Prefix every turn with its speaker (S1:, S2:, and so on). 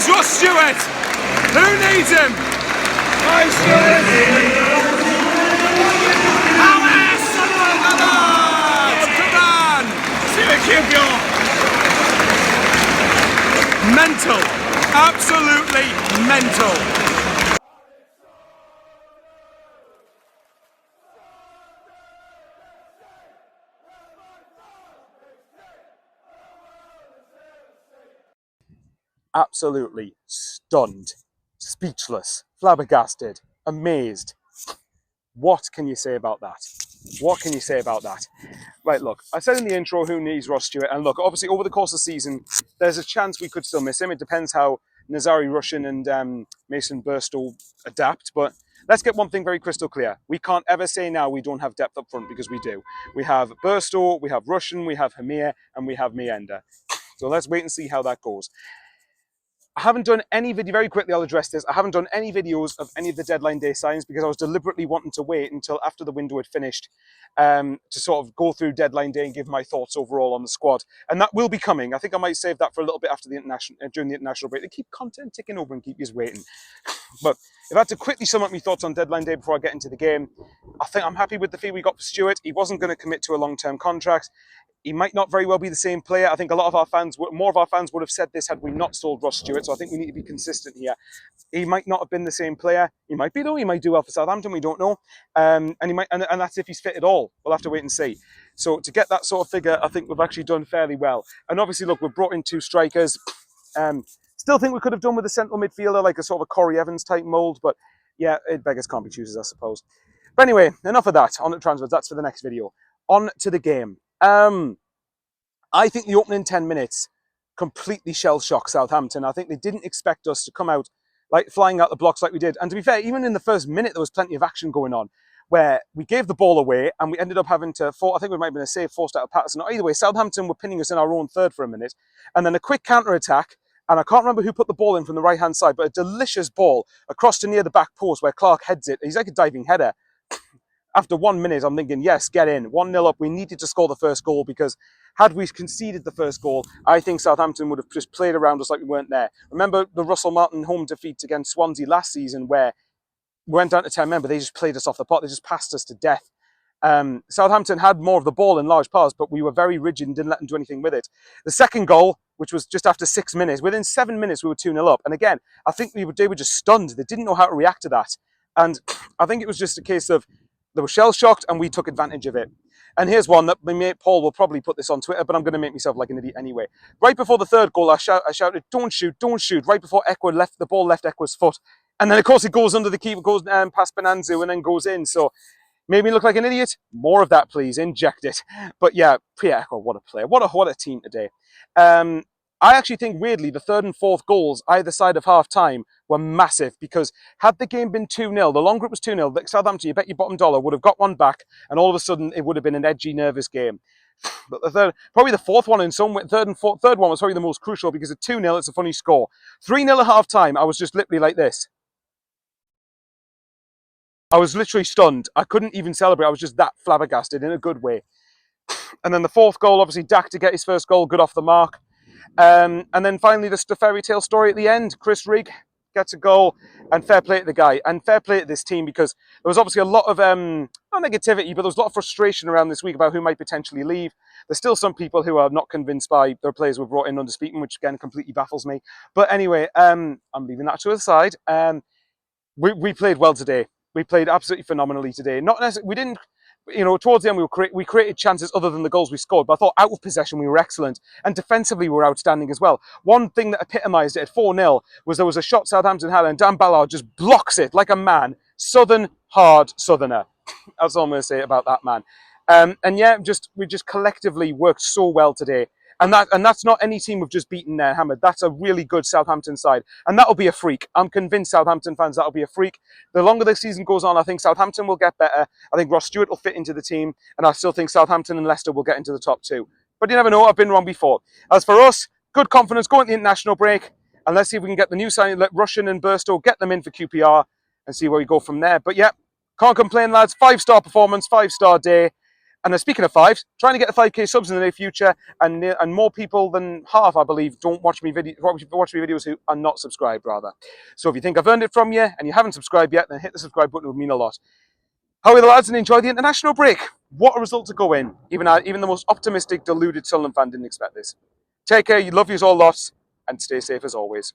S1: Here's Ross Stewart. Who needs him? Hi, Stewart. Mental. Absolutely mental. Absolutely stunned, speechless, flabbergasted, amazed. What can you say about that? What can you say about that? Right, look, I said in the intro who needs Ross Stewart, and look, obviously over the course of the season, there's a chance we could still miss him. It depends how Nazari Rushin and Mason Burstow adapt, but let's get one thing very crystal clear. We can't ever say now we don't have depth up front, because we do. We have Burstow, we have Rushin, we have Hamir, and we have Meander. So let's wait and see how that goes. I haven't done any video, very quickly I'll address this, I haven't done any videos of any of the deadline day signings because I was deliberately wanting to wait until after the window had finished to sort of go through deadline day and give my thoughts overall on the squad. And that will be coming. I think I might save that for a little bit after the international, during the international break. They keep content ticking over and keep you waiting. But if I had to quickly sum up my thoughts on deadline day before I get into the game, I think I'm happy with the fee we got for Stewart. He wasn't going to commit to a long-term contract. He might not very well be the same player. I think a lot of our fans, more of our fans would have said this had we not sold Ross Stewart. So I think we need to be consistent here. He might not have been the same player. He might be though. He might do well for Southampton. We don't know. And he might, and that's if he's fit at all. We'll have to wait and see. So to get that sort of figure, I think we've actually done fairly well. And obviously, look, we've brought in two strikers. Still think we could have done with a central midfielder, like a sort of a Corey Evans type mould. But yeah, beggars can't be choosers, I suppose. But anyway, enough of that. On to transfers. That's for the next video. On to the game. I think the opening 10 minutes completely shell-shocked Southampton. I think they didn't expect us to come out like flying out the blocks like we did. And to be fair, even in the first minute, there was plenty of action going on where we gave the ball away and we ended up having to, I think it might have been a save forced out of Patterson. Either way, Southampton were pinning us in our own third for a minute. And then a quick counter-attack. And I can't remember who put the ball in from the right-hand side, but a delicious ball across to near the back post where Clarke heads it. He's like a diving header. After 1 minute, I'm thinking, yes, get in. 1-0 up. We needed to score the first goal because had we conceded the first goal, I think Southampton would have just played around us like we weren't there. Remember the Russell Martin home defeat against Swansea last season where we went down to 10 men, but they just played us off the pot. They just passed us to death. Southampton had more of the ball in large parts, but we were very rigid and didn't let them do anything with it. The second goal, which was just after 6 minutes, within 7 minutes, we were 2-0 up. And again, I think they were just stunned. They didn't know how to react to that. And I think it was just a case of they were shell-shocked and we took advantage of it. And here's one that my mate Paul will probably put this on Twitter, but I'm going to make myself like an idiot anyway. Right before the third goal, I shouted, don't shoot, don't shoot, right before the ball left Ekwah's foot. And then, of course, it goes under the keeper, goes past Bonanzu and then goes in. So made me look like an idiot. More of that, please. Inject it. But yeah, Pierre Ekwah, what a player. What a team today. I actually think, weirdly, the third and fourth goals either side of half-time were massive because had the game been 2-0, the longer it was 2-0, Southampton, you bet your bottom dollar, would have got one back and all of a sudden it would have been an edgy, nervous game. But probably the fourth one in some way, third one was probably the most crucial because at 2-0, it's a funny score. 3-0 at half-time, I was just literally like this. I was literally stunned. I couldn't even celebrate. I was just that flabbergasted in a good way. And then the fourth goal, obviously, Dack to get his first goal, good off the mark. And then finally, the fairy tale story at the end. Chris Rigg gets a goal, and fair play to the guy, and fair play to this team because there was obviously a lot of, not negativity, but there was a lot of frustration around this week about who might potentially leave. There's still some people who are not convinced by their players were brought in under Speaking, which again completely baffles me. But anyway, I'm leaving that to the side. We played well today. We played absolutely phenomenally today. Not necessarily, we didn't. Towards the end, we created chances other than the goals we scored, but I thought out of possession we were excellent. And defensively, we were outstanding as well. One thing that epitomised it at 4-0 was there was a shot Southampton had, and Dan Ballard just blocks it like a man. Southern, hard Southerner. That's all I'm going to say about that man. And yeah, we just collectively worked so well today. And that's not any team we've just beaten there, hammered. That's a really good Southampton side. And that'll be a freak. I'm convinced Southampton fans, that'll be a freak. The longer the season goes on, I think Southampton will get better. I think Ross Stewart will fit into the team. And I still think Southampton and Leicester will get into the top two. But you never know, I've been wrong before. As for us, good confidence going to the international break. And let's see if we can get the new signing, let Rushin and Burstow, get them in for QPR and see where we go from there. But yeah, can't complain, lads. 5-star performance, 5-star day. And speaking of fives, trying to get the 5k subs in the near future, and more people than half, I believe, don't watch me videos who are not subscribed, rather. So if you think I've earned it from you and you haven't subscribed yet, then hit the subscribe button. It would mean a lot. How are the lads, and enjoy the international break? What a result to go in. Even the most optimistic, deluded Sunderland fan didn't expect this. Take care, you love yous all lots, and stay safe as always.